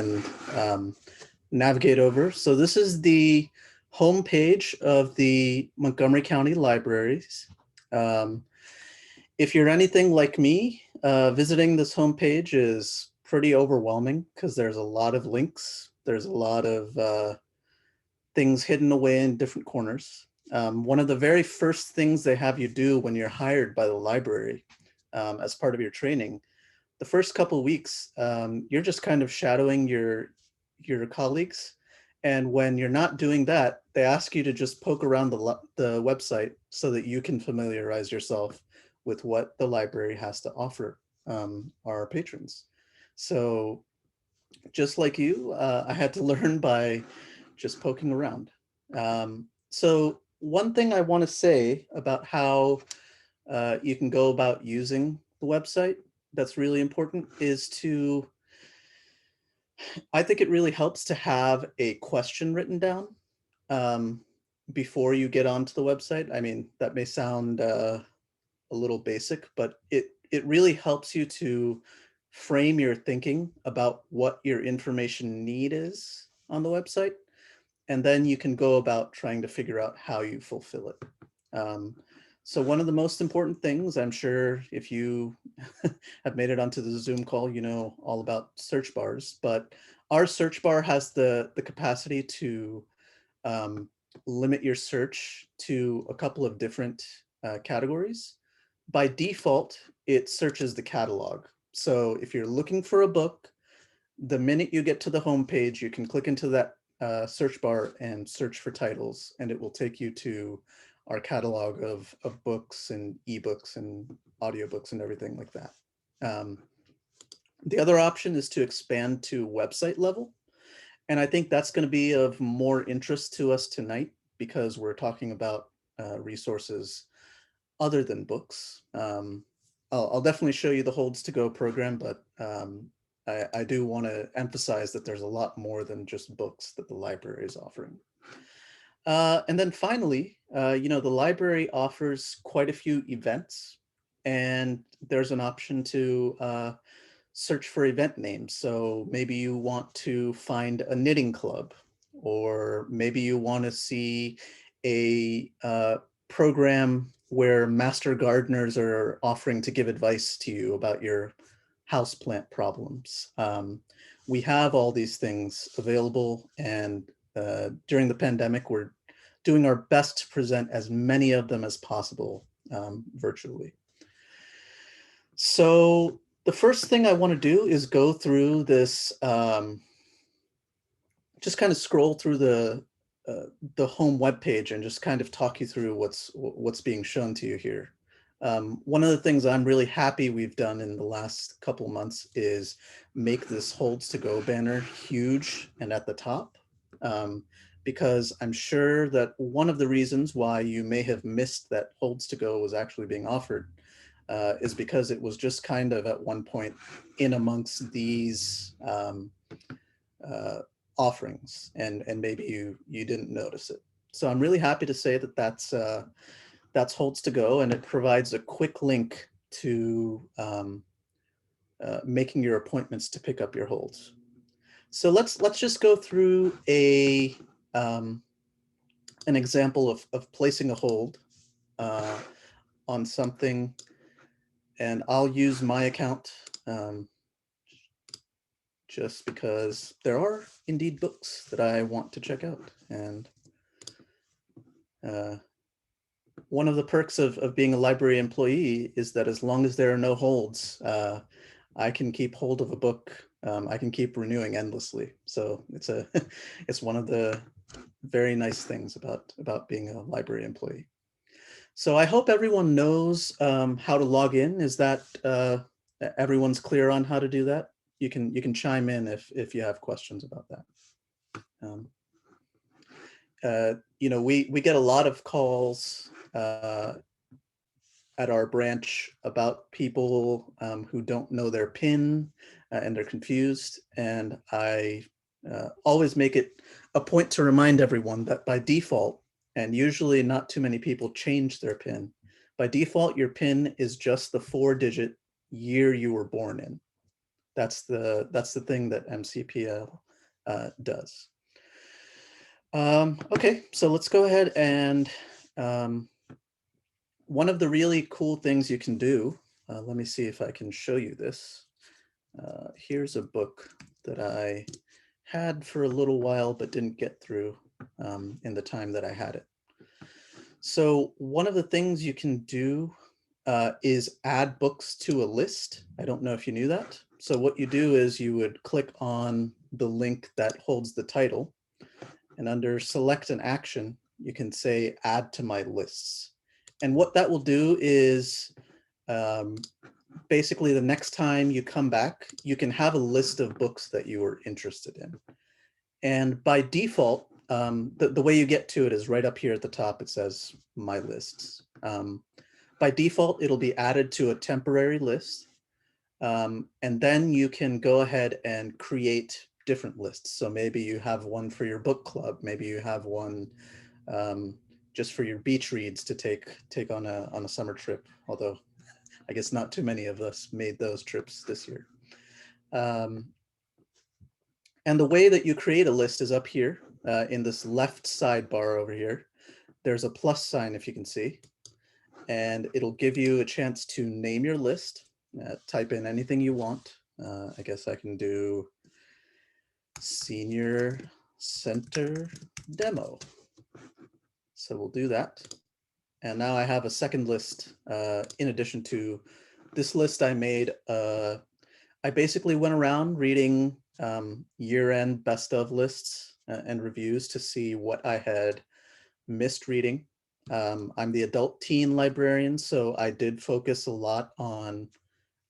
and navigate over. So this is the home page of the Montgomery County Libraries. If you're anything like me, visiting this homepage is pretty overwhelming because there's a lot of links. There's a lot of things hidden away in different corners. One of the very first things they have you do when you're hired by the library as part of your training, the first couple of weeks, you're just kind of shadowing your colleagues. And when you're not doing that, they ask you to just poke around the website so that you can familiarize yourself with what the library has to offer our patrons. So just like you, I had to learn by just poking around. So one thing I want to say about how you can go about using the website that's really important is I think it really helps to have a question written down um, before you get onto the website. I mean, that may sound a little basic, but it really helps you to frame your thinking about what your information need is on the website. And then you can go about trying to figure out how you fulfill it. So one of the most important things, I'm sure if you have made it onto the Zoom call, you know all about search bars, but our search bar has the capacity to um, limit your search to a couple of different categories. By default, it searches the catalog. So if you're looking for a book, the minute you get to the home page, you can click into that search bar and search for titles, and it will take you to our catalog of books and ebooks and audiobooks and everything like that. The other option is to expand to website level. And I think that's going to be of more interest to us tonight because we're talking about resources other than books. I'll definitely show you the Holds to Go program, but I do want to emphasize that there's a lot more than just books that the library is offering. And then finally, the library offers quite a few events, and there's an option to search for event names. So maybe you want to find a knitting club, or maybe you want to see a program where master gardeners are offering to give advice to you about your houseplant problems. We have all these things available, and during the pandemic, we're doing our best to present as many of them as possible virtually. So the first thing I want to do is go through this, just kind of scroll through the home webpage and just kind of talk you through what's being shown to you here. One of the things I'm really happy we've done in the last couple months is make this Holds to Go banner huge and at the top, because I'm sure that one of the reasons why you may have missed that Holds to Go was actually being offered is because it was just kind of at one point in amongst these offerings, and maybe you didn't notice it. So I'm really happy to say that that's Holds to Go, and it provides a quick link to making your appointments to pick up your holds. So let's just go through an example of placing a hold on something, and I'll use my account just because there are indeed books that I want to check out. And one of the perks of being a library employee is that as long as there are no holds, I can keep hold of a book. I can keep renewing endlessly. So it's one of the very nice things about being a library employee. So I hope everyone knows how to log in. Is that everyone's clear on how to do that? You can chime in if you have questions about that. We get a lot of calls at our branch about people who don't know their PIN and they're confused. And I always make it a point to remind everyone that by default, and usually not too many people change their PIN, by default, your PIN is just the 4-digit year you were born in. That's the thing that MCPL does. Okay, so let's go ahead and one of the really cool things you can do, let me see if I can show you this. Here's a book that I had for a little while but didn't get through in the time that I had it. So one of the things you can do is add books to a list. I don't know if you knew that. So what you do is you would click on the link that holds the title, and under select an action, you can say add to my lists. And what that will do is basically the next time you come back, you can have a list of books that you were interested in. And by default, the way you get to it is right up here at the top. It says my lists. By default, it'll be added to a temporary list. And then you can go ahead and create different lists. So maybe you have one for your book club. Maybe you have one just for your beach reads to take on a summer trip. Although I guess not too many of us made those trips this year. And the way that you create a list is up here in this left sidebar over here. There's a plus sign, if you can see, and it'll give you a chance to name your list. Type in anything you want. I guess I can do Senior Center Demo. So we'll do that. And now I have a second list in addition to this list I made. I basically went around reading year-end best of lists and reviews to see what I had missed reading. I'm the adult teen librarian, so I did focus a lot on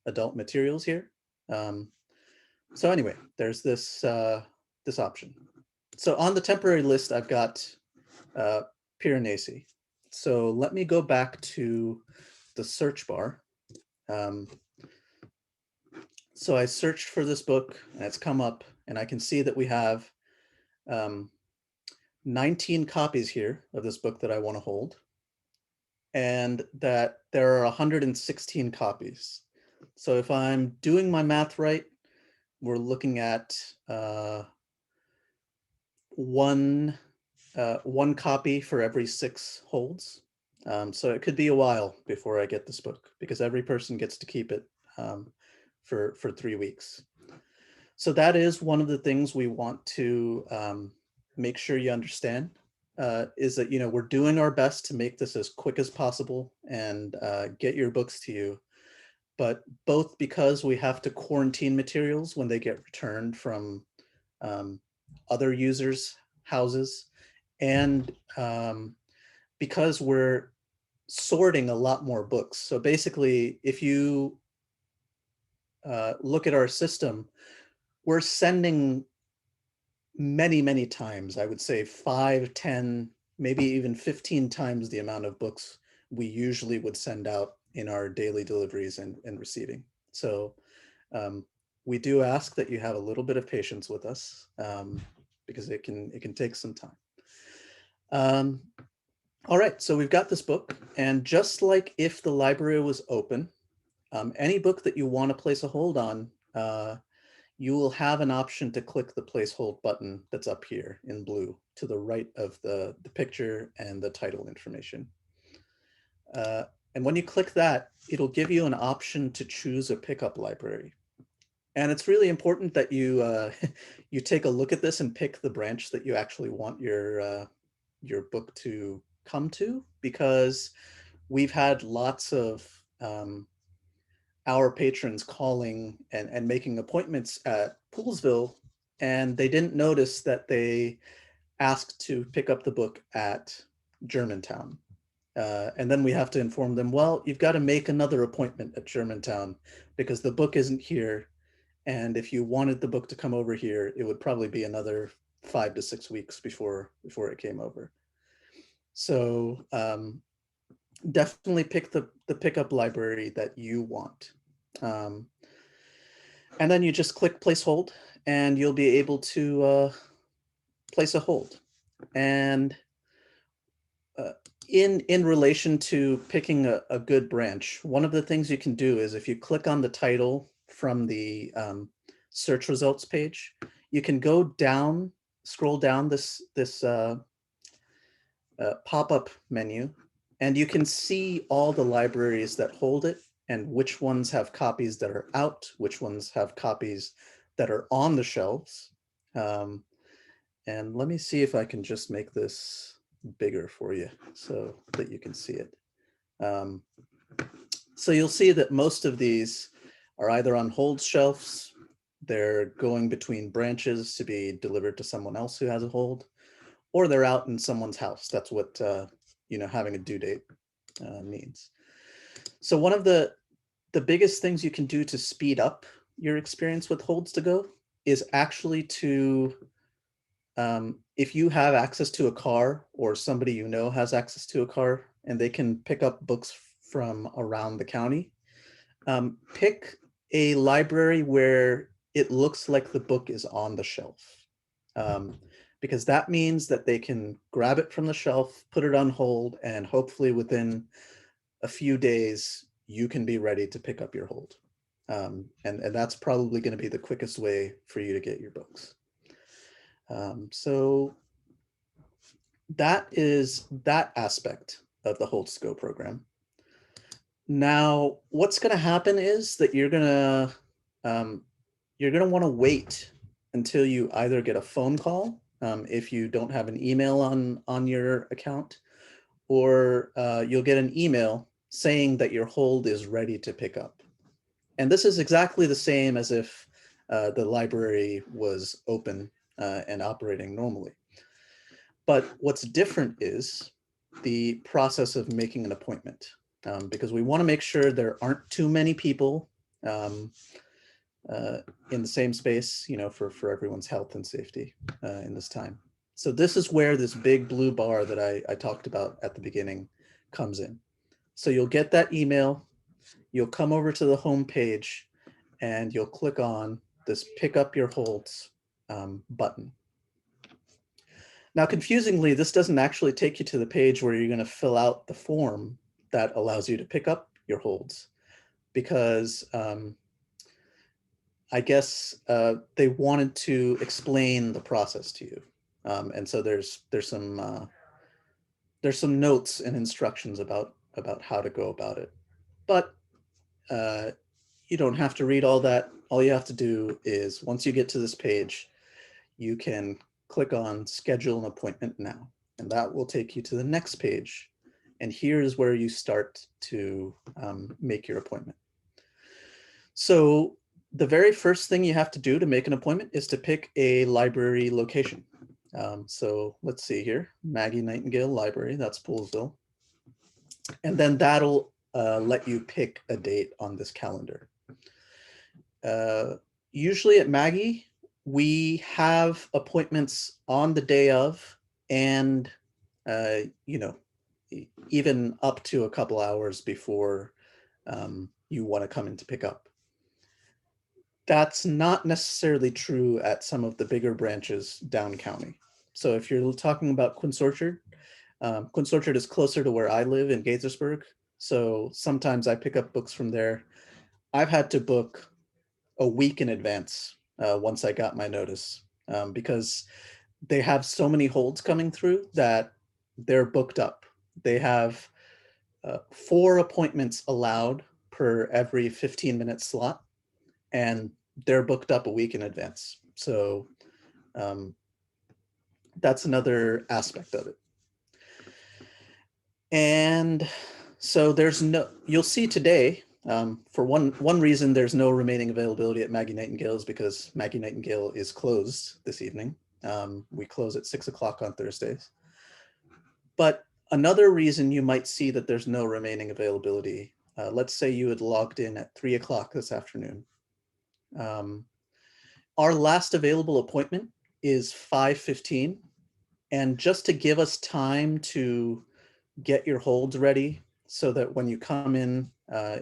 adult materials here. So anyway, there's this this option. So on the temporary list, I've got Piranesi. So let me go back to the search bar. So I searched for this book and it's come up, and I can see that we have 19 copies here of this book that I want to hold, and that there are 116 copies. So if I'm doing my math right, we're looking at one copy for every 6 holds. So it could be a while before I get this book, because every person gets to keep it for 3 weeks. So that is one of the things we want to make sure you understand, is that, we're doing our best to make this as quick as possible and get your books to you. But both because we have to quarantine materials when they get returned from other users' houses, and because we're sorting a lot more books. So basically, if you look at our system, we're sending many, many times, I would say 5, 10, maybe even 15 times the amount of books we usually would send out in our daily deliveries and receiving. So we do ask that you have a little bit of patience with us, because it can take some time. All right, so we've got this book, and just like if the library was open, any book that you want to place a hold on, you will have an option to click the place hold button that's up here in blue to the right of the picture and the title information. And when you click that, it'll give you an option to choose a pickup library. And it's really important that you you take a look at this and pick the branch that you actually want your book to come to, because we've had lots of our patrons calling and making appointments at Poolsville, and they didn't notice that they asked to pick up the book at Germantown. And then we have to inform them, well, you've got to make another appointment at Germantown because the book isn't here. And if you wanted the book to come over here, it would probably be another 5 to 6 weeks before it came over. So definitely pick the pickup library that you want. And then you just click place hold, and you'll be able to place a hold. And in relation to picking a good branch, one of the things you can do is if you click on the title from the search results page, you can go down, scroll down this pop-up menu, and you can see all the libraries that hold it and which ones have copies that are out, which ones have copies that are on the shelves. And let me see if I can just make this bigger for you so that you can see it. So you'll see that most of these are either on hold shelves, they're going between branches to be delivered to someone else who has a hold, or they're out in someone's house. That's what having a due date means. So one of the biggest things you can do to speed up your experience with holds to go is actually to, if you have access to a car or somebody you know has access to a car and they can pick up books from around the county, pick a library where it looks like the book is on the shelf. Because that means that they can grab it from the shelf, put it on hold, and hopefully within a few days, you can be ready to pick up your hold. And that's probably going to be the quickest way for you to get your books. So that is that aspect of the Hold to Go program. Now, what's going to happen is that you're going to want to wait until you either get a phone call if you don't have an email on your account, or you'll get an email saying that your hold is ready to pick up. And this is exactly the same as if the library was open and operating normally. But what's different is the process of making an appointment, because we want to make sure there aren't too many people in the same space, for everyone's health and safety in this time. So this is where this big blue bar that I talked about at the beginning comes in. So you'll get that email, you'll come over to the home page, and you'll click on this pick up your holds button. Now, confusingly, this doesn't actually take you to the page where you're going to fill out the form that allows you to pick up your holds, because I guess they wanted to explain the process to you, and so there's some notes and instructions about how to go about it. But you don't have to read all that. All you have to do is, once you get to this page, you can click on schedule an appointment now, and that will take you to the next page. And here's where you start to make your appointment. So the very first thing you have to do to make an appointment is to pick a library location. So let's see here, Maggie Nightingale Library, that's Poolesville. And then that'll let you pick a date on this calendar. Usually at Maggie, we have appointments on the day of, and even up to a couple hours before you want to come in to pick up. That's not necessarily true at some of the bigger branches down county. So if you're talking about Quince Orchard is closer to where I live in Gaithersburg. So sometimes I pick up books from there. I've had to book a week in advance once I got my notice, because they have so many holds coming through that they're booked up. They have 4 appointments allowed per every 15-minute slot, and they're booked up a week in advance. So that's another aspect of it. And so you'll see today, for one reason, there's no remaining availability at Maggie Nightingale is because Maggie Nightingale is closed this evening. We close at 6 o'clock on Thursdays. But another reason you might see that there's no remaining availability, let's say you had logged in at 3 o'clock this afternoon. Our last available appointment is 5:15. And just to give us time to get your holds ready so that when you come in,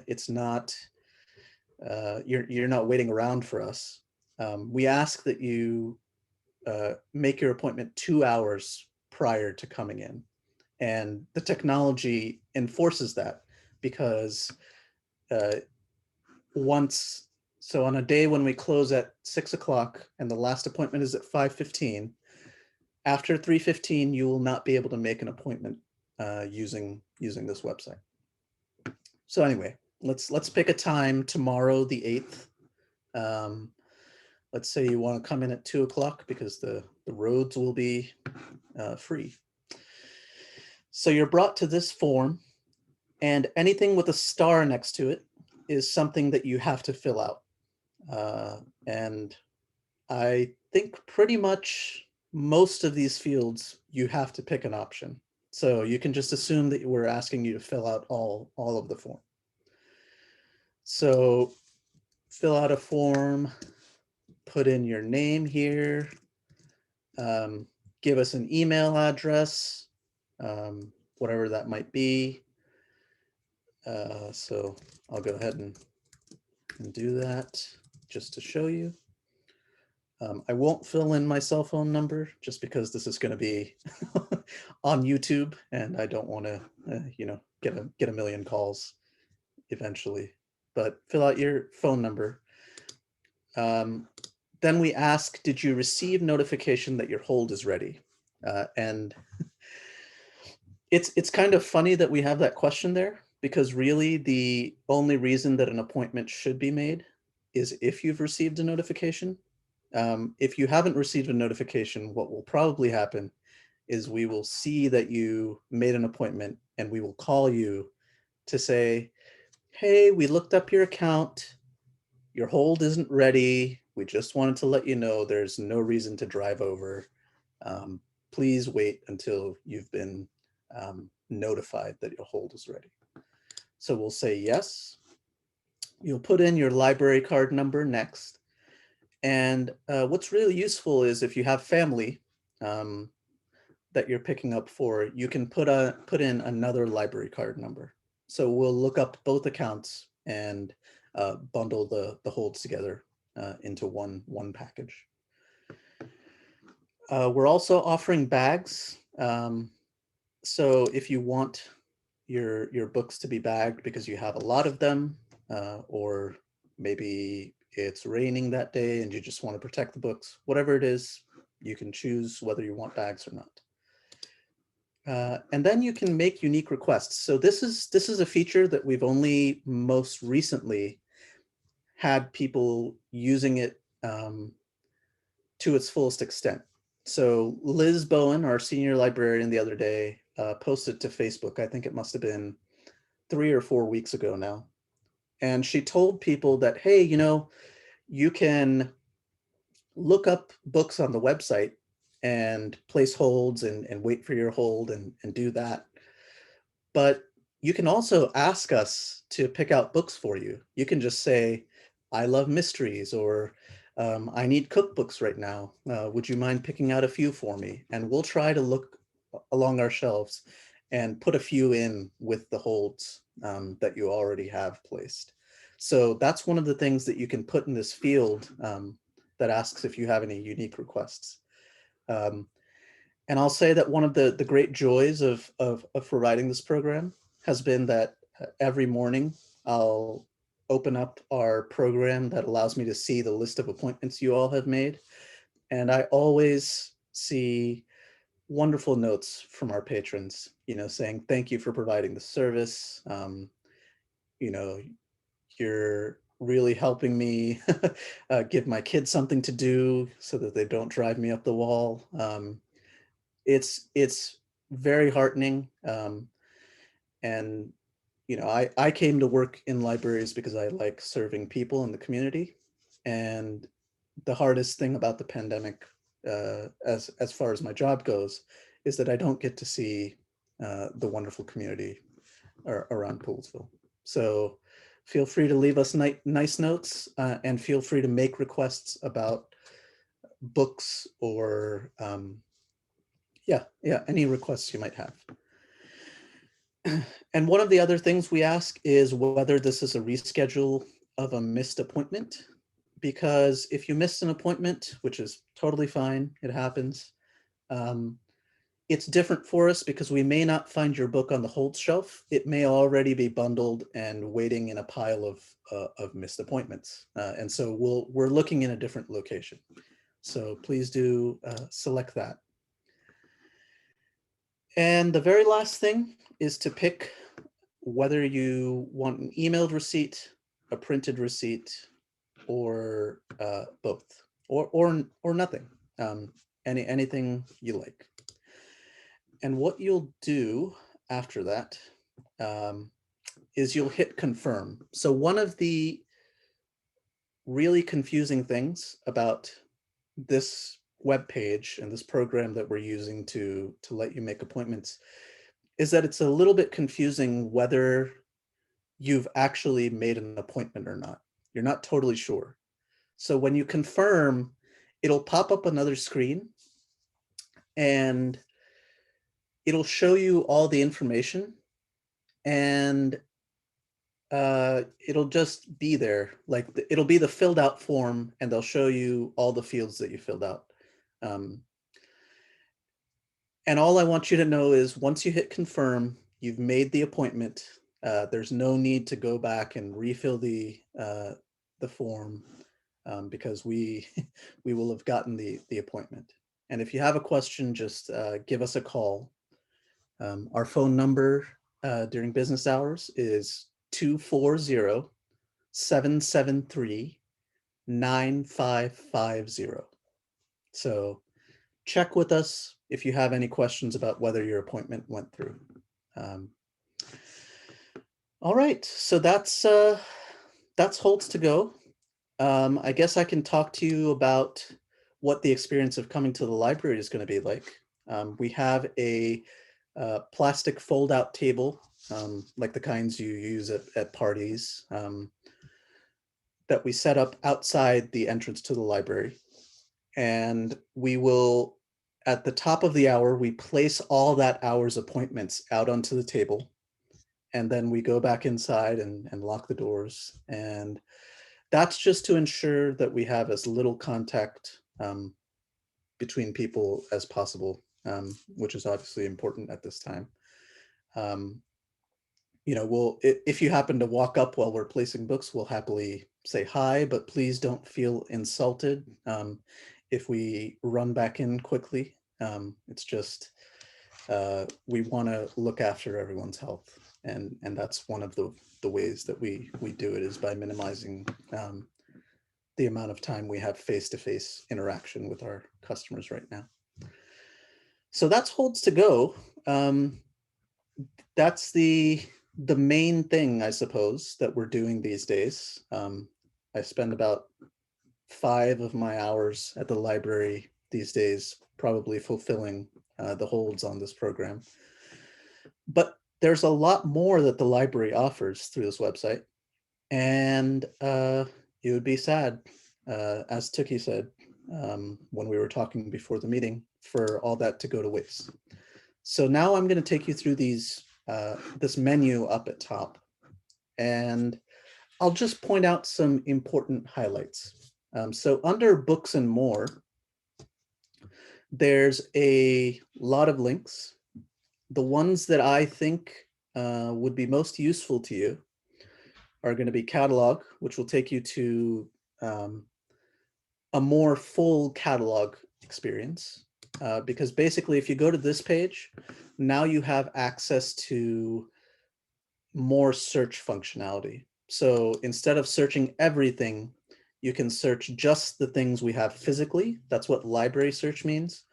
it's not, you're not waiting around for us. We ask that you make your appointment 2 hours prior to coming in. And the technology enforces that, because once So on a day when we close at 6 o'clock and the last appointment is at 5:15, after 3:15, you will not be able to make an appointment using this website. So anyway, let's pick a time tomorrow, the 8th. Let's say you want to come in at 2 o'clock because the roads will be free. So you're brought to this form, and anything with a star next to it is something that you have to fill out. And I think pretty much most of these fields, you have to pick an option. So you can just assume that we're asking you to fill out all of the form. So fill out a form, put in your name here, give us an email address, whatever that might be. So I'll go ahead and do that just to show you. I won't fill in my cell phone number just because this is going to be on YouTube, and I don't want to, get a million calls eventually. But fill out your phone number. Then we ask, did you receive notification that your hold is ready? And it's kind of funny that we have that question there, because really the only reason that an appointment should be made is if you've received a notification. If you haven't received a notification, what will probably happen is we will see that you made an appointment and we will call you to say, hey, we looked up your account. Your hold isn't ready. We just wanted to let you know there's no reason to drive over. Please wait until you've been notified that your hold is ready. So we'll say yes. You'll put in your library card number next. And what's really useful is if you have family that you're picking up for, you can put in another library card number. So we'll look up both accounts and bundle the holds together into one package. We're also offering bags. So if you want your books to be bagged because you have a lot of them, or maybe it's raining that day and you just want to protect the books, whatever it is, you can choose whether you want bags or not. And then you can make unique requests. So this is a feature that we've only most recently had people using it to its fullest extent. So Liz Bowen, our senior librarian, the other day posted to Facebook, I think it must have been 3 or 4 weeks ago now. And she told people that, hey, you can look up books on the website and place holds and wait for your hold and do that. But you can also ask us to pick out books for you. You can just say, I love mysteries, or I need cookbooks right now. Would you mind picking out a few for me? And we'll try to look along our shelves and put a few in with the holds that you already have placed. So that's one of the things that you can put in this field that asks if you have any unique requests. And I'll say that one of the great joys of providing this program has been that every morning I'll open up our program that allows me to see the list of appointments you all have made. And I always see wonderful notes from our patrons, saying, thank you for providing the service. You're really helping me give my kids something to do so that they don't drive me up the wall. It's very heartening. And, I came to work in libraries because I like serving people in the community. And the hardest thing about the pandemic, as far as my job goes, is that I don't get to see the wonderful community around Poolesville. So feel free to leave us nice notes and feel free to make requests about books or any requests you might have. And one of the other things we ask is whether this is a reschedule of a missed appointment, because if you missed an appointment, which is totally fine, it happens, it's different for us because we may not find your book on the hold shelf. It may already be bundled and waiting in a pile of missed appointments. And so we're looking in a different location. So please do select that. And the very last thing is to pick whether you want an emailed receipt, a printed receipt, or both, or nothing. Anything you like. And what you'll do after that is you'll hit confirm. So one of the really confusing things about this web page and this program that we're using to let you make appointments is that it's a little bit confusing whether you've actually made an appointment or not. You're not totally sure. So when you confirm, it'll pop up another screen and it'll show you all the information, and it'll just be there. Like it'll be the filled out form, and they'll show you all the fields that you filled out. And all I want you to know is once you hit confirm, you've made the appointment. There's no need to go back and refill the form because we will have gotten the appointment. And if you have a question, just give us a call. Our phone number during business hours is 240-773-9550. So check with us if you have any questions about whether your appointment went through. All right, so that's Holds to Go. I guess I can talk to you about what the experience of coming to the library is going to be like. We have a plastic fold-out table, like the kinds you use at parties, that we set up outside the entrance to the library. And we will, at the top of the hour, we place all that hour's appointments out onto the table. And then we go back inside and lock the doors. And that's just to ensure that we have as little contact between people as possible, which is obviously important at this time. You know, if you happen to walk up while we're placing books, we'll happily say hi, but please don't feel insulted if we run back in quickly. It's just, we want to look after everyone's health. And that's one of the ways that we do it, is by minimizing the amount of time we have face-to-face interaction with our customers right now. So that's Holds to Go. That's the main thing, I suppose, that we're doing these days. I spend about 5 of my hours at the library these days, probably fulfilling the holds on this program. But there's a lot more that the library offers through this website. And it would be sad, as Tookie said when we were talking before the meeting, for all that to go to waste. So now I'm going to take you through these this menu up at top, and I'll just point out some important highlights. So under Books and More, there's a lot of links. The ones that I think would be most useful to you are going to be Catalog, which will take you to a more full catalog experience. Because basically, if you go to this page, now you have access to more search functionality. So instead of searching everything, you can search just the things we have physically. That's what library search means.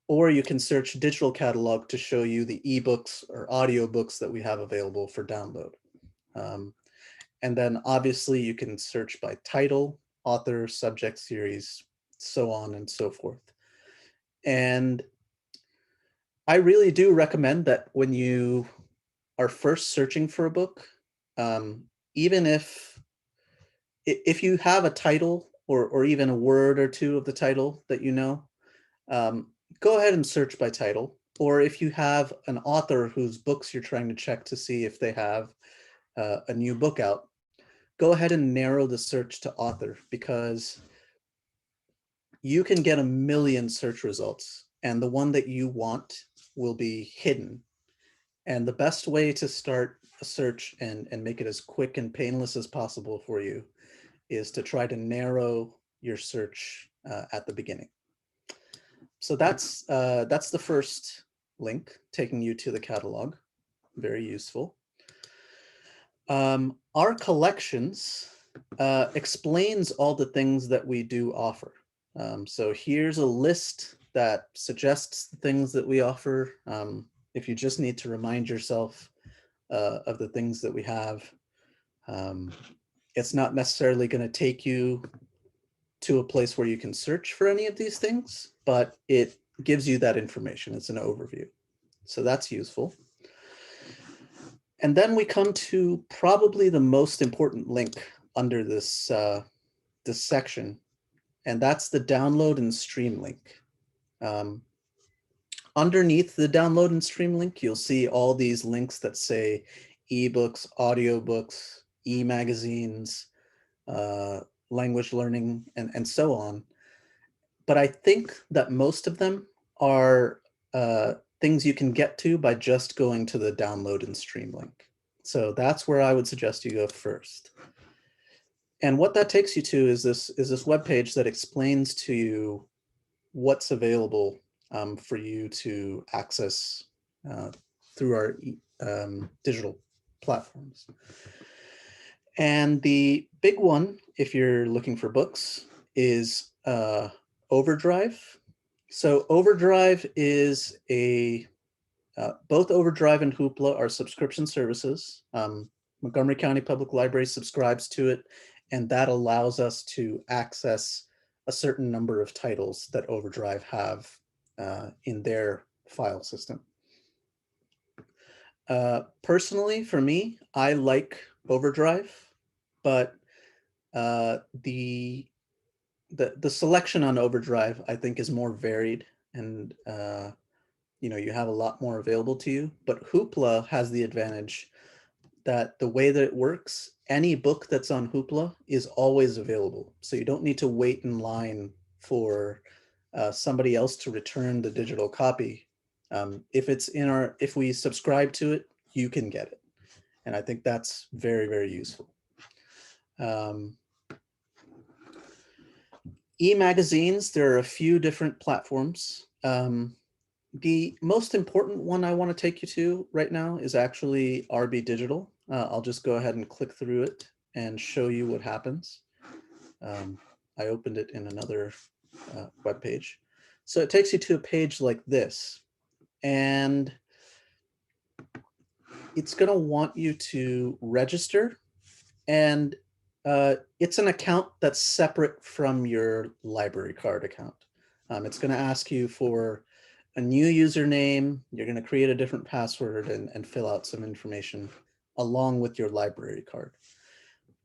Or you can search digital catalog to show you the ebooks or audiobooks that we have available for download. And then obviously you can search by title, author, subject, series, so on and so forth. And I really do recommend that when you are first searching for a book, even if you have a title or even a word or two of the title that you know, go ahead and search by title. Or if you have an author whose books you're trying to check to see if they have a new book out, go ahead and narrow the search to author, because you can get a million search results, and the one that you want will be hidden. And the best way to start a search and make it as quick and painless as possible for you is to try to narrow your search at the beginning. So that's the first link taking you to the catalog. Very useful. Our collections explains all the things that we do offer. So here's a list that suggests the things that we offer. If you just need to remind yourself of the things that we have, it's not necessarily going to take you to a place where you can search for any of these things, but it gives you that information. It's an overview. So that's useful. And then we come to probably the most important link under this, this section, and that's the download and stream link. Underneath the download and stream link, you'll see all these links that say ebooks, audiobooks, e-magazines, language learning, and so on. But I think that most of them are things you can get to by just going to the download and stream link. So that's where I would suggest you go first. And what that takes you to is this web page that explains to you what's available for you to access through our digital platforms. And the big one, if you're looking for books, is Overdrive. So Overdrive is both Overdrive and Hoopla are subscription services. Montgomery County Public Library subscribes to it, and that allows us to access a certain number of titles that Overdrive have in their file system. Personally, for me, I like Overdrive, but the selection on Overdrive, I think, is more varied, and you know, you have a lot more available to you. But Hoopla has the advantage that the way that it works, any book that's on Hoopla is always available. So you don't need to wait in line for somebody else to return the digital copy. If we subscribe to it, you can get it. And I think that's very, very useful. E-magazines, there are a few different platforms. The most important one I want to take you to right now is actually RB Digital. I'll just go ahead and click through it and show you what happens. I opened it in another web page. So it takes you to a page like this, and it's going to want you to register, and it's an account that's separate from your library card account. It's going to ask you for a new username. You're going to create a different password and fill out some information along with your library card.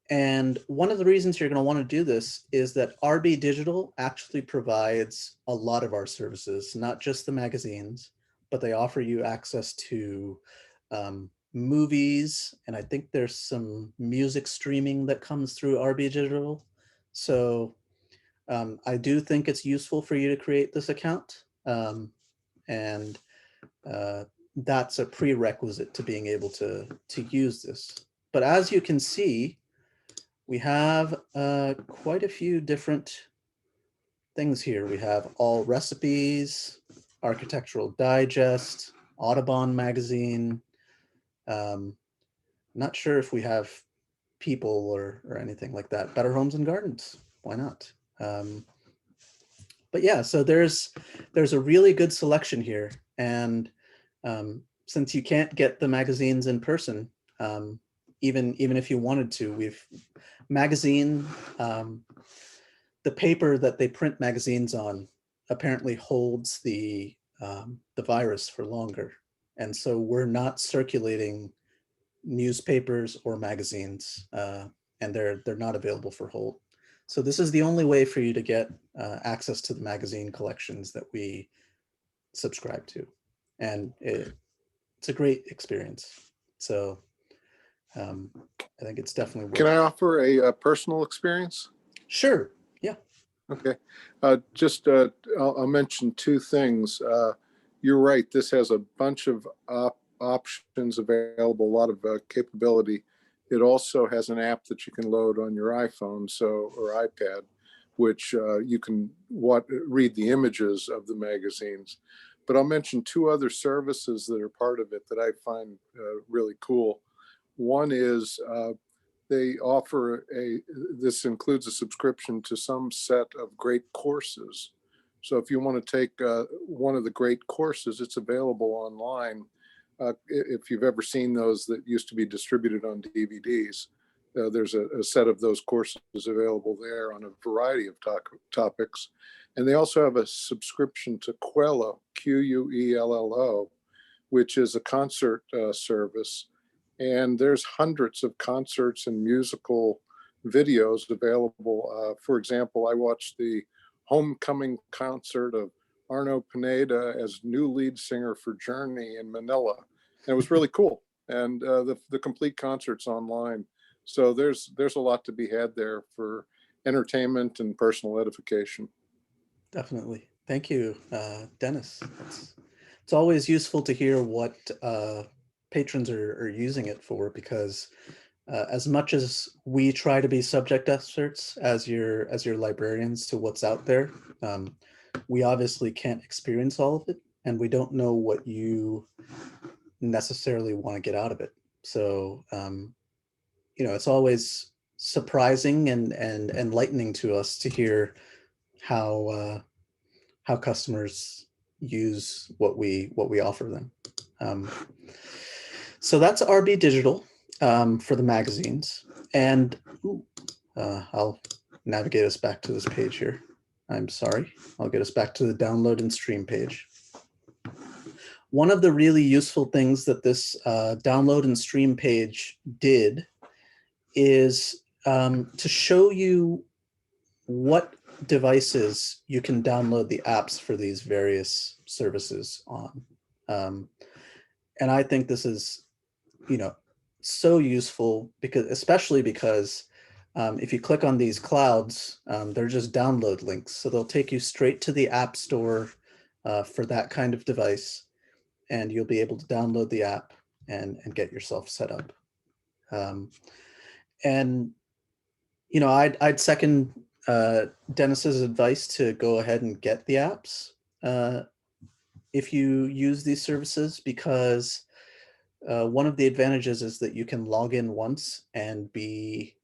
And one of the reasons you're going to want to do this is that RB Digital actually provides a lot of our services, not just the magazines, but they offer you access to movies, and I think there's some music streaming that comes through RB Digital. So I do think it's useful for you to create this account. And that's a prerequisite to being able to use this. But as you can see, we have quite a few different things here. We have All Recipes, Architectural Digest, Audubon Magazine. Not sure if we have People or anything like that. Better Homes and Gardens, why not? But yeah, so there's a really good selection here. And since you can't get the magazines in person, even if you wanted to, the paper that they print magazines on apparently holds the virus for longer. And so we're not circulating newspapers or magazines, and they're not available for hold. So this is the only way for you to get access to the magazine collections that we subscribe to. And it's a great experience. So I think it's definitely worth it. Can I offer a personal experience? you're right. This has a bunch of options available, a lot of capability. It also has an app that you can load on your iPhone, or iPad, which you can read the images of the magazines. But I'll mention two other services that are part of it that I find really cool. One is they offer this includes a subscription to some set of great courses. So if you want to take one of the great courses, it's available online. If you've ever seen those that used to be distributed on DVDs, there's a set of those courses available there on a variety of topics. And they also have a subscription to Quello, Quello, which is a concert service. And there's hundreds of concerts and musical videos available. For example, I watched the homecoming concert of Arno Pineda as new lead singer for Journey in Manila. And it was really cool. And the complete concert's online. So there's a lot to be had there for entertainment and personal edification. Definitely. Thank you, Dennis. It's always useful to hear what patrons are using it for, because as much as we try to be subject experts as your librarians to what's out there, we obviously can't experience all of it, and we don't know what you necessarily want to get out of it. So it's always surprising and enlightening to us to hear how customers use what we offer them. So that's RB Digital for the magazines. And I'll navigate us back to this page here. I'm sorry. I'll get us back to the download and stream page. One of the really useful things that this download and stream page did is to show you what devices you can download the apps for these various services on. And I think this is, so useful, especially because if you click on these clouds, they're just download links. So they'll take you straight to the App Store for that kind of device, and you'll be able to download the app and get yourself set up. And I'd second Dennis's advice to go ahead and get the apps if you use these services, because one of the advantages is that you can log in once and be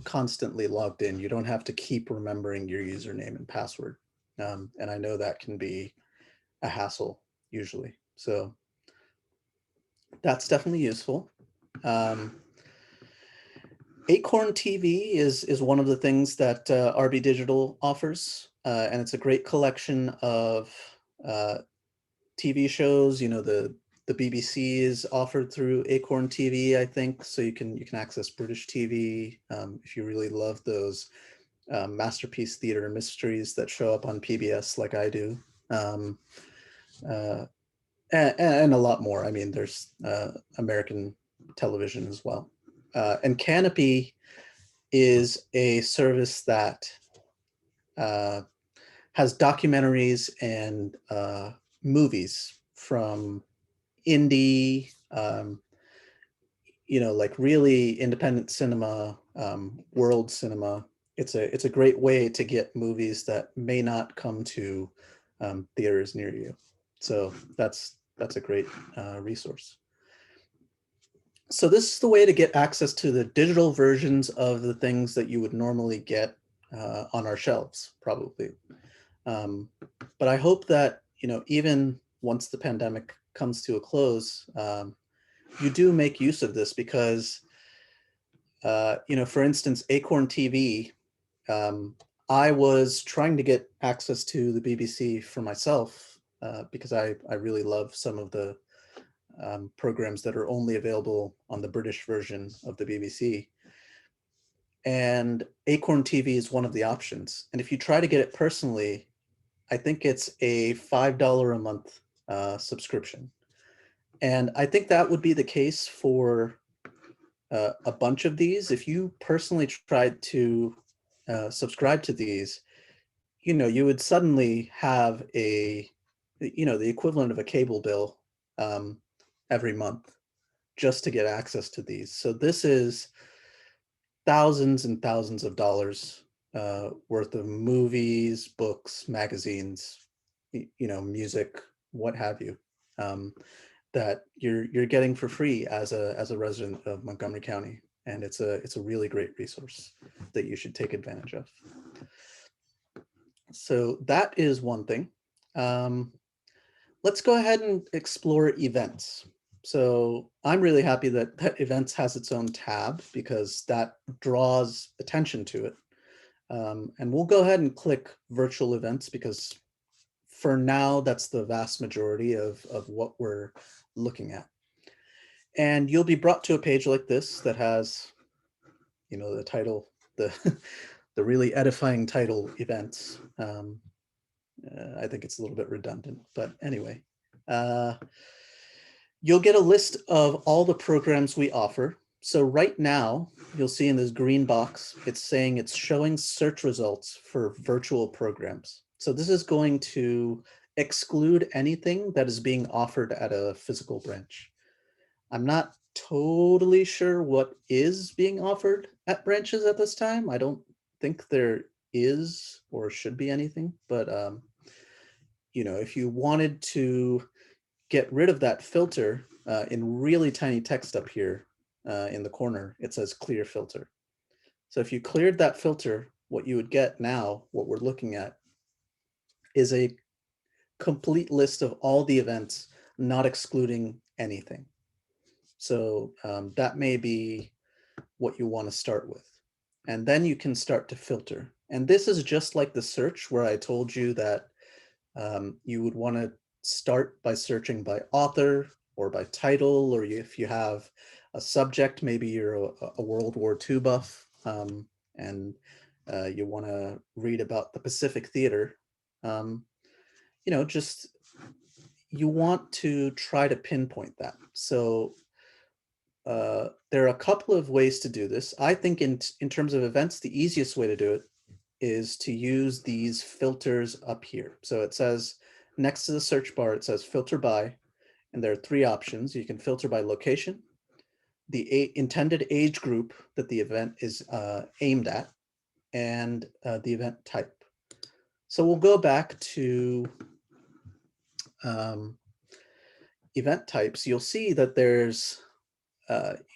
constantly logged in. You don't have to keep remembering your username and password, and I know that can be a hassle usually, so that's definitely useful. Acorn TV is one of the things that RB Digital offers, and it's a great collection of TV shows. The BBC is offered through Acorn TV, I think, so you can access British TV if you really love those masterpiece theater mysteries that show up on PBS like I do, and a lot more. I mean, there's American television as well. And Canopy is a service that has documentaries and movies from indie, like really independent cinema, world cinema. It's a great way to get movies that may not come to theaters near you. So that's a great resource. So this is the way to get access to the digital versions of the things that you would normally get on our shelves, probably. But I hope that, even once the pandemic comes to a close, you do make use of this, because, for instance, Acorn TV, I was trying to get access to the BBC for myself because I really love some of the programs that are only available on the British version of the BBC. And Acorn TV is one of the options. And if you try to get it personally, I think it's a $5 a month subscription. And I think that would be the case for a bunch of these. If you personally tried to subscribe to these, you would suddenly have a you know, the equivalent of a cable bill every month just to get access to these. So this is thousands and thousands of dollars worth of movies, books, magazines, you know, music, what have you, that you're getting for free as a resident of Montgomery County, and it's a really great resource that you should take advantage of. So that is one thing. Um, let's go ahead and explore events. So I'm really happy that events has its own tab because that draws attention to it. And we'll go ahead and click virtual events because for now, that's the vast majority of what we're looking at. And you'll be brought to a page like this that has, you know, the title, the, the really edifying title, events. I think it's a little bit redundant, but anyway. Uh, You'll get a list of all the programs we offer. So right now, you'll see in this green box, it's saying it's showing search results for virtual programs. So this is going to exclude anything that is being offered at a physical branch. I'm not totally sure what is being offered at branches at this time. I don't think there is or should be anything, but you know, if you wanted to get rid of that filter in really tiny text up here in the corner, it says clear filter. So if you cleared that filter, what you would get now, what we're looking at, is a complete list of all the events, not excluding anything. So that may be what you want to start with. And then you can start to filter. And this is just like the search where I told you that you would want to start by searching by author or by title, or if you have a subject, maybe you're a World War II buff, and you want to read about the Pacific Theater. You know, just you want to try to pinpoint that. So there are a couple of ways to do this. I think in terms of events, the easiest way to do it is to use these filters up here. So it says next to the search bar, it says filter by, and there are three options. You can filter by location, the intended age group that the event is aimed at, and the event type. So we'll go back to event types. You'll see that there's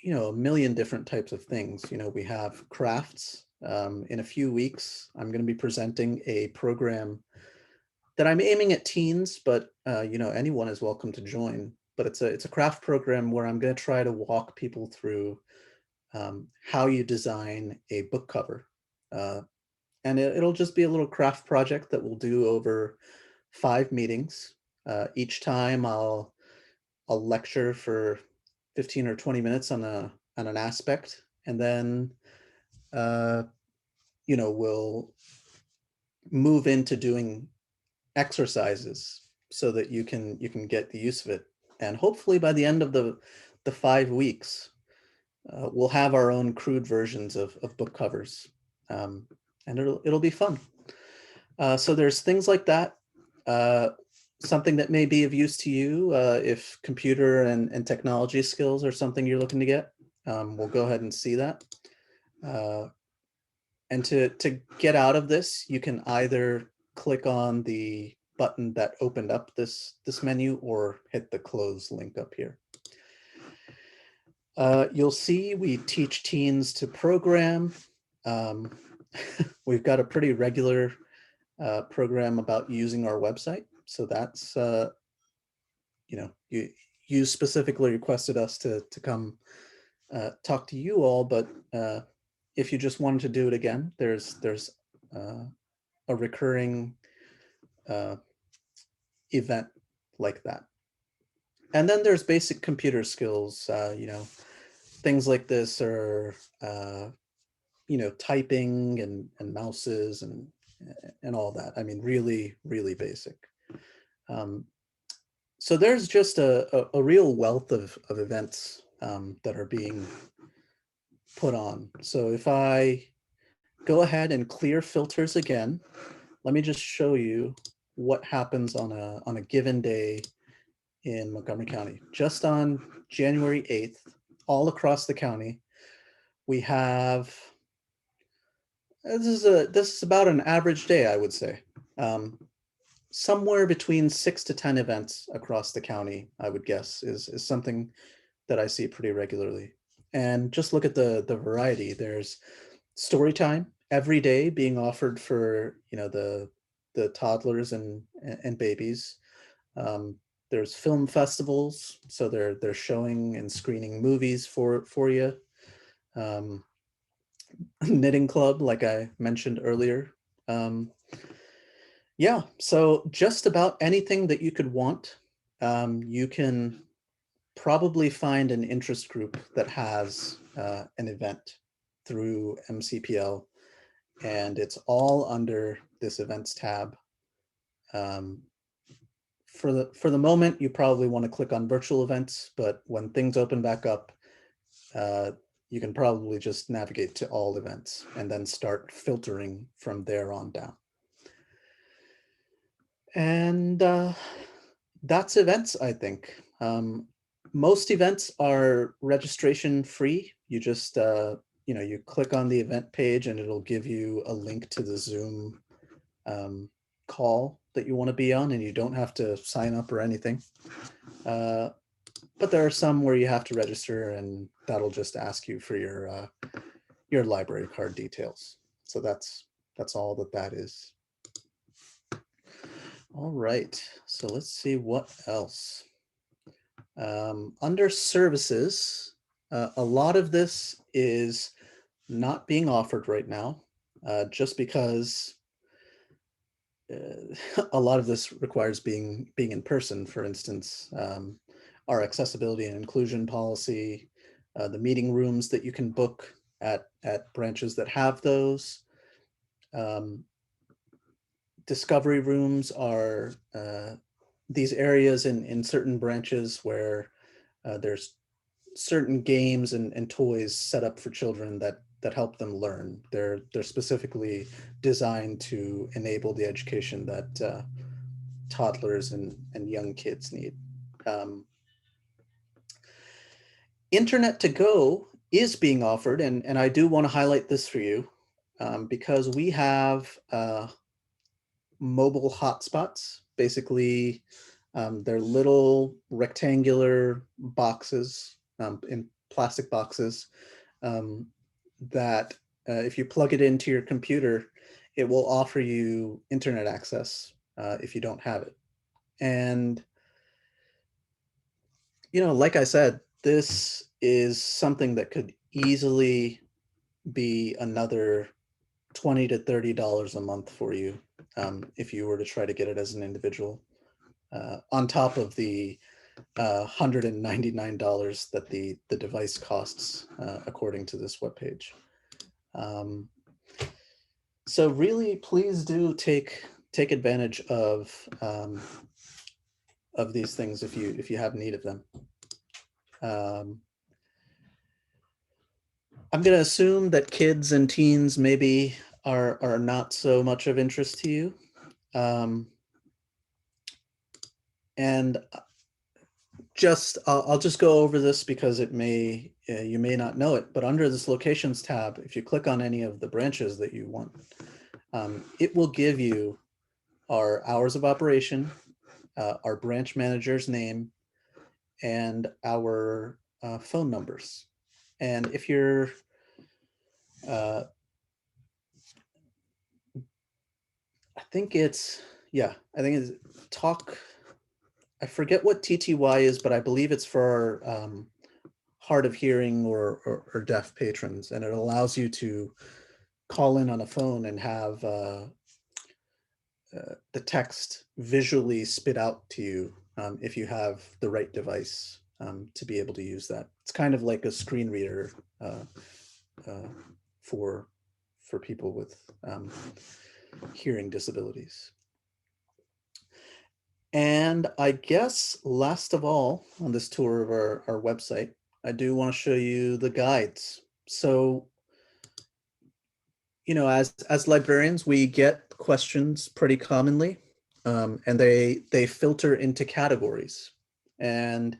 you know, a million different types of things. You know, we have crafts. In a few weeks, I'm going to be presenting a program that I'm aiming at teens, but you know, anyone is welcome to join. But it's a craft program where I'm going to try to walk people through how you design a book cover, and it'll just be a little craft project that we'll do over 5 meetings. Each time I'll lecture for 15 or 20 minutes on an aspect, and then you know, we'll move into doing exercises so that you can get the use of it. And hopefully by the end of the 5 weeks, we'll have our own crude versions of book covers, and it'll be fun. So there's things like that. Something that may be of use to you if computer and technology skills are something you're looking to get. We'll go ahead and see that. And to get out of this, you can either click on the button that opened up this menu or hit the close link up here. You'll see we teach teens to program. We've got a pretty regular program about using our website. So that's, you know, you specifically requested us to come talk to you all, but if you just wanted to do it again, there's a recurring event like that. And then there's basic computer skills, you know, things like this are, you know, typing and mouses and all that. I mean, really, really basic. So there's just a real wealth of events that are being put on. So if I go ahead and clear filters again, let me just show you what happens on a given day in Montgomery County. Just on January 8th, all across the county, we have, this is about an average day, I would say. Somewhere between 6 to 10 events across the county, I would guess, is something that I see pretty regularly. And just look at the variety. There's story time every day being offered for, you know, the toddlers and babies. Um, there's film festivals, so they're showing and screening movies for you. Um, knitting club, like I mentioned earlier. Um, yeah, so just about anything that you could want, you can probably find an interest group that has an event through MCPL, and it's all under this events tab. Um, for the moment, you probably want to click on virtual events, but when things open back up, uh, you can probably just navigate to all events and then start filtering from there on down. And that's events, I think. Most events are registration free. You just, you know, you click on the event page and it'll give you a link to the Zoom call that you want to be on, and you don't have to sign up or anything. But there are some where you have to register, and that'll just ask you for your library card details. So that's all that is. All right, so let's see what else. Under services, a lot of this is not being offered right now, just because a lot of this requires being in person. For instance, our accessibility and inclusion policy, the meeting rooms that you can book at branches that have those. Discovery rooms are these areas in certain branches where there's certain games and toys set up for children that help them learn. They're specifically designed to enable the education that toddlers and young kids need. Internet to go is being offered, and I do want to highlight this for you, because we have mobile hotspots. Basically, they're little rectangular boxes, in plastic boxes, that if you plug it into your computer, it will offer you internet access if you don't have it. And, you know, like I said, this is something that could easily be another $20 to $30 a month for you, if you were to try to get it as an individual, on top of the $199 that the device costs, according to this webpage. So really, please do take advantage of these things if you have need of them. I'm going to assume that kids and teens maybe are not so much of interest to you. And I'll just go over this because it may you may not know it, but under this locations tab, if you click on any of the branches that you want, it will give you our hours of operation, our branch manager's name, and our phone numbers. And if you're I think it's talk. I forget what TTY is, but I believe it's for hard of hearing or deaf patrons, and it allows you to call in on a phone and have the text visually spit out to you if you have the right device to be able to use that. It's kind of like a screen reader for people with hearing disabilities. And I guess last of all on this tour of our website, I do want to show you the guides. So, you know, as librarians, we get questions pretty commonly and they filter into categories. And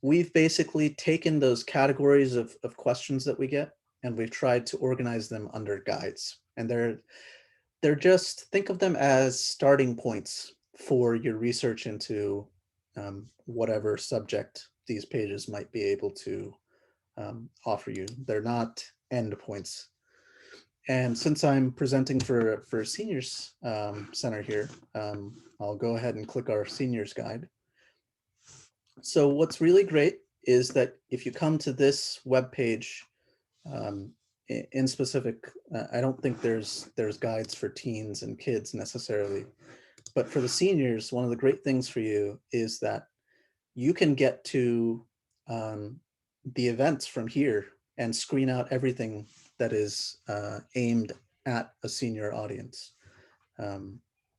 we've basically taken those categories of questions that we get, and we've tried to organize them under guides. And they're just, think of them as starting points for your research into whatever subject these pages might be able to offer you. They're not endpoints. And since I'm presenting for Seniors Center here, I'll go ahead and click our Seniors Guide. So what's really great is that if you come to this web page, in specific, I don't think there's guides for teens and kids necessarily, but for the seniors, one of the great things for you is that you can get to the events from here and screen out everything that is aimed at a senior audience.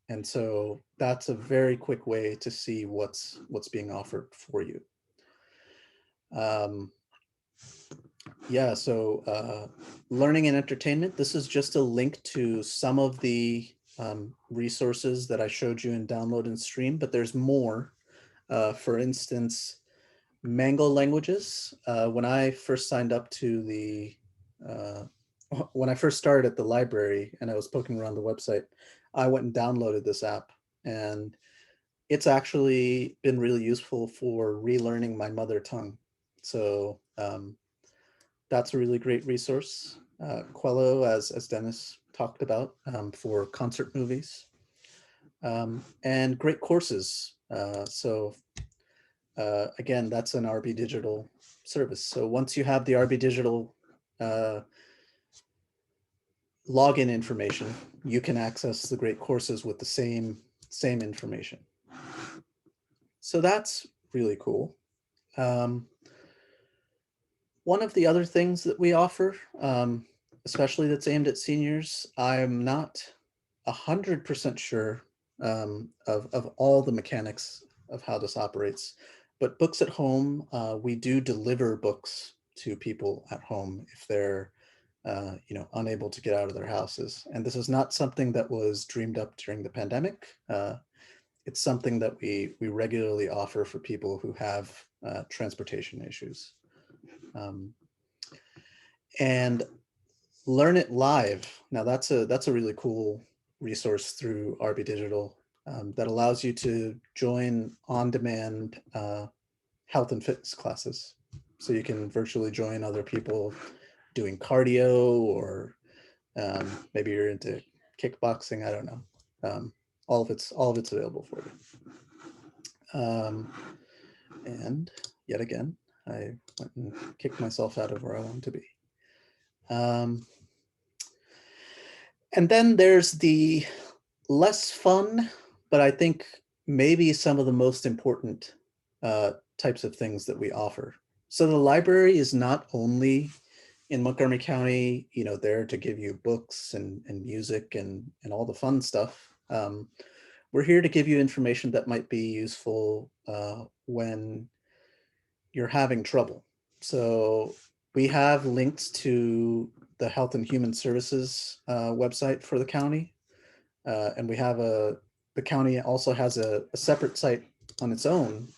And so that's a very quick way to see what's being offered for you. Yeah, so learning and entertainment, this is just a link to some of the resources that I showed you in Download and Stream, but there's more. For instance, Mango languages. When I first signed up to the, when I first started at the library and I was poking around the website, I went and downloaded this app, and it's actually been really useful for relearning my mother tongue. So that's a really great resource. Quello, as Dennis talked about, for concert movies, and great courses. Again, that's an RB Digital service. So once you have the RB Digital login information, you can access the great courses with the same information. So that's really cool. One of the other things that we offer, especially that's aimed at seniors, I'm not 100% sure of all the mechanics of how this operates, but Books at Home, we do deliver books to people at home if they're unable to get out of their houses. And this is not something that was dreamed up during the pandemic. It's something that we regularly offer for people who have transportation issues. And Learn It Live. Now that's a really cool resource through RB Digital that allows you to join on-demand health and fitness classes. So you can virtually join other people doing cardio, or maybe you're into kickboxing. I don't know. All of it's available for you. And yet again, I went and kicked myself out of where I wanted to be. And then there's the less fun, but I think maybe some of the most important types of things that we offer. So the library is not only in Montgomery County, there to give you books and music and all the fun stuff. We're here to give you information that might be useful when you're having trouble. So we have links to the Health and Human Services website for the county. And we have the county also has a separate site on its own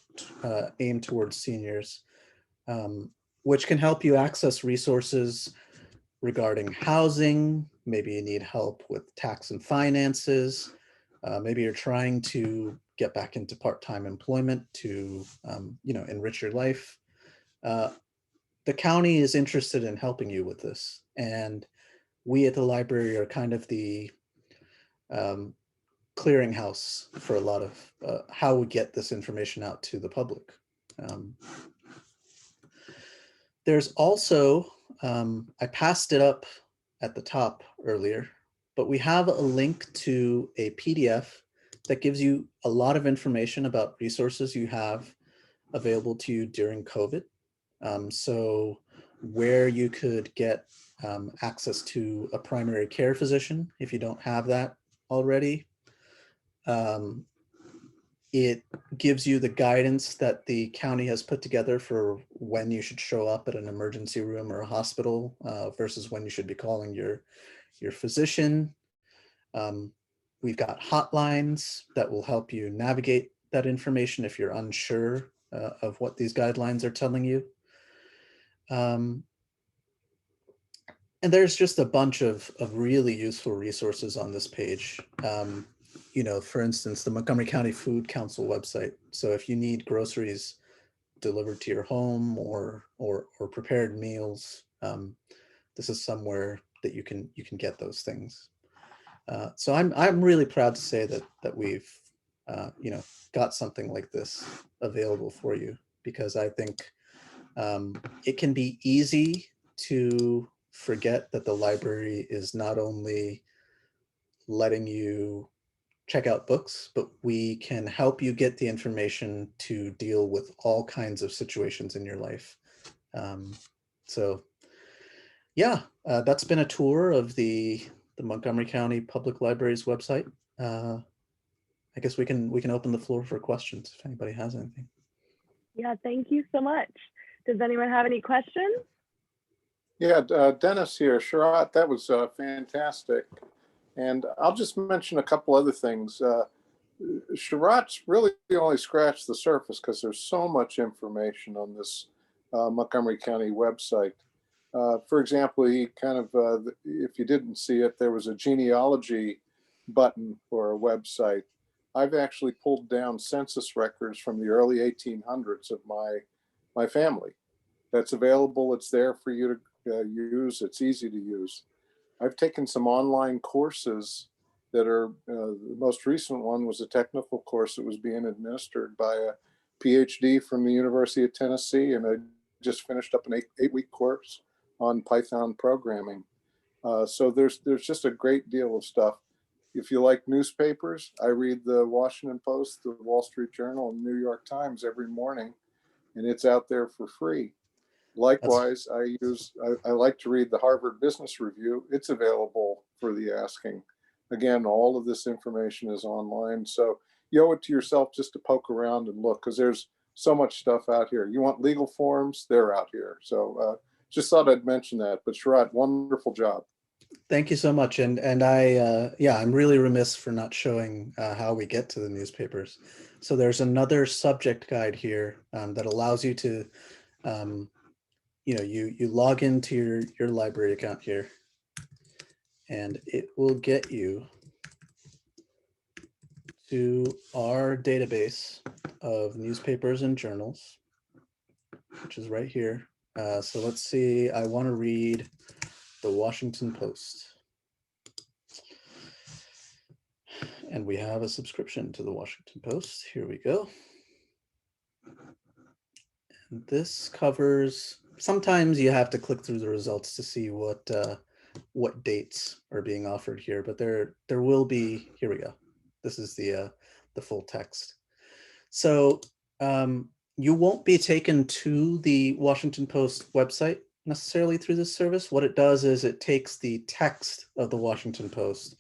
aimed towards seniors, which can help you access resources regarding housing. Maybe you need help with tax and finances. Maybe you're trying to get back into part-time employment to enrich your life. The county is interested in helping you with this, and we at the library are kind of the clearinghouse for a lot of how we get this information out to the public. There's also, I passed it up at the top earlier, but we have a link to a PDF that gives you a lot of information about resources you have available to you during COVID. So where you could get access to a primary care physician if you don't have that already. It gives you the guidance that the county has put together for when you should show up at an emergency room or a hospital versus when you should be calling your physician. We've got hotlines that will help you navigate that information if you're unsure of what these guidelines are telling you. And there's just a bunch of really useful resources on this page. You know, for instance, the Montgomery County Food Council website. So if you need groceries delivered to your home or prepared meals, this is somewhere that you can get those things. So I'm really proud to say that we've you know, got something like this available for you, because I think it can be easy to forget that the library is not only letting you check out books, but we can help you get the information to deal with all kinds of situations in your life. So yeah, that's been a tour of the Montgomery County Public Library's website. I guess we can open the floor for questions if anybody has anything. Yeah, thank you so much. Does anyone have any questions? Yeah, Dennis here. Sharat, that was fantastic. And I'll just mention a couple other things. Sharat's really only scratched the surface because there's so much information on this Montgomery County website. For example, he kind of, if you didn't see it, there was a genealogy button for a website. I've actually pulled down census records from the early 1800s of my family. That's available. It's there for you to use. It's easy to use. I've taken some online courses that are, the most recent one was a technical course that was being administered by a PhD from the University of Tennessee, and I just finished up an eight-week course on Python programming. So there's just a great deal of stuff. If you like newspapers, I read the Washington Post, the Wall Street Journal, and New York Times every morning, and it's out there for free. Likewise, I like to read the Harvard Business Review. It's available for the asking. Again, all of this information is online. So you owe it to yourself just to poke around and look, because there's so much stuff out here. You want legal forms, they're out here. So just thought I'd mention that. But Sharat, wonderful job. Thank you so much. And I, yeah, I'm really remiss for not showing how we get to the newspapers. So there's another subject guide here that allows you to, you know, you log into your library account here, and it will get you to our database of newspapers and journals, which is right here. So let's see, I want to read the Washington Post. And we have a subscription to the Washington Post. Here we go. And this covers, sometimes you have to click through the results to see what dates are being offered here, but there will be, here we go. This is the full text. So you won't be taken to the Washington Post website necessarily through this service. What it does is it takes the text of the Washington Post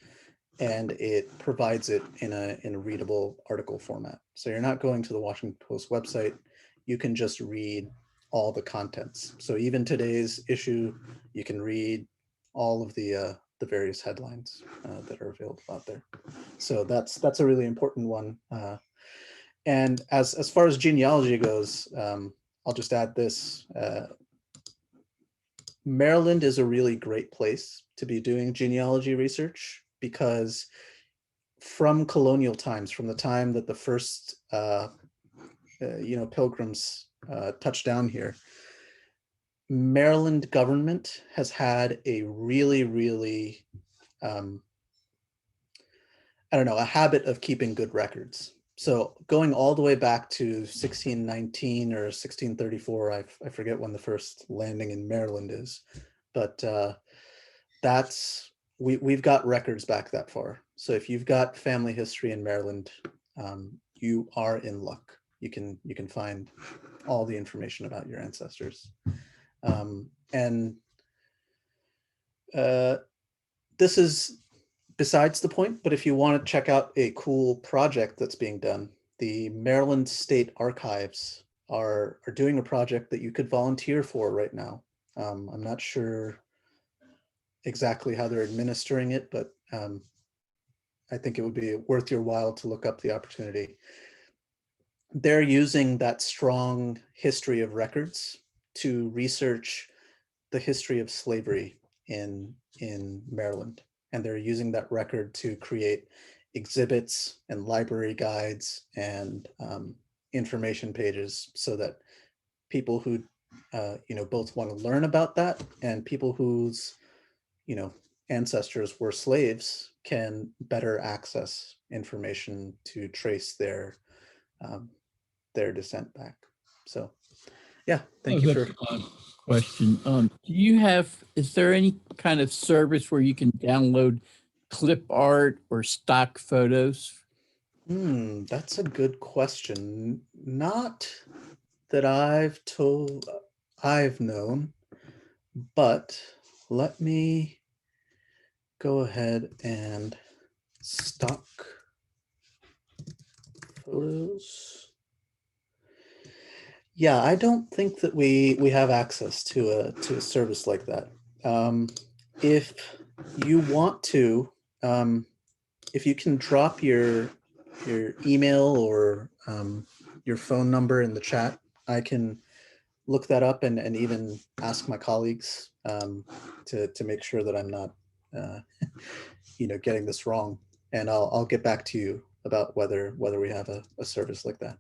and it provides it in a readable article format. So you're not going to the Washington Post website. You can just read all the contents. So even today's issue, you can read all of the various headlines that are available out there. So that's a really important one. And as far as genealogy goes, I'll just add this. Maryland is a really great place to be doing genealogy research, because from colonial times, from the time that the first you know, pilgrims touched down here, Maryland government has had a really I don't know, a habit of keeping good records. So going all the way back to 1619 or 1634, I forget when the first landing in Maryland is, but we've got records back that far. So if you've got family history in Maryland, you are in luck. You can find all the information about your ancestors. And this is besides the point, but if you want to check out a cool project that's being done, the Maryland State Archives are doing a project that you could volunteer for right now. I'm not sure exactly how they're administering it, but I think it would be worth your while to look up the opportunity. They're using that strong history of records to research the history of slavery in Maryland, and they're using that record to create exhibits and library guides and information pages so that people who both want to learn about that and people whose ancestors were slaves can better access information to trace um, their descent back. So yeah, thank you for question. Is there any kind of service where you can download clip art or stock photos? That's a good question. Not that I've known, but let me go ahead and stock photos. Yeah, I don't think that we have access to a service like that. If you want to, if you can drop your email or your phone number in the chat, I can look that up and even ask my colleagues to make sure that I'm not getting this wrong, and I'll get back to you about whether we have a service like that.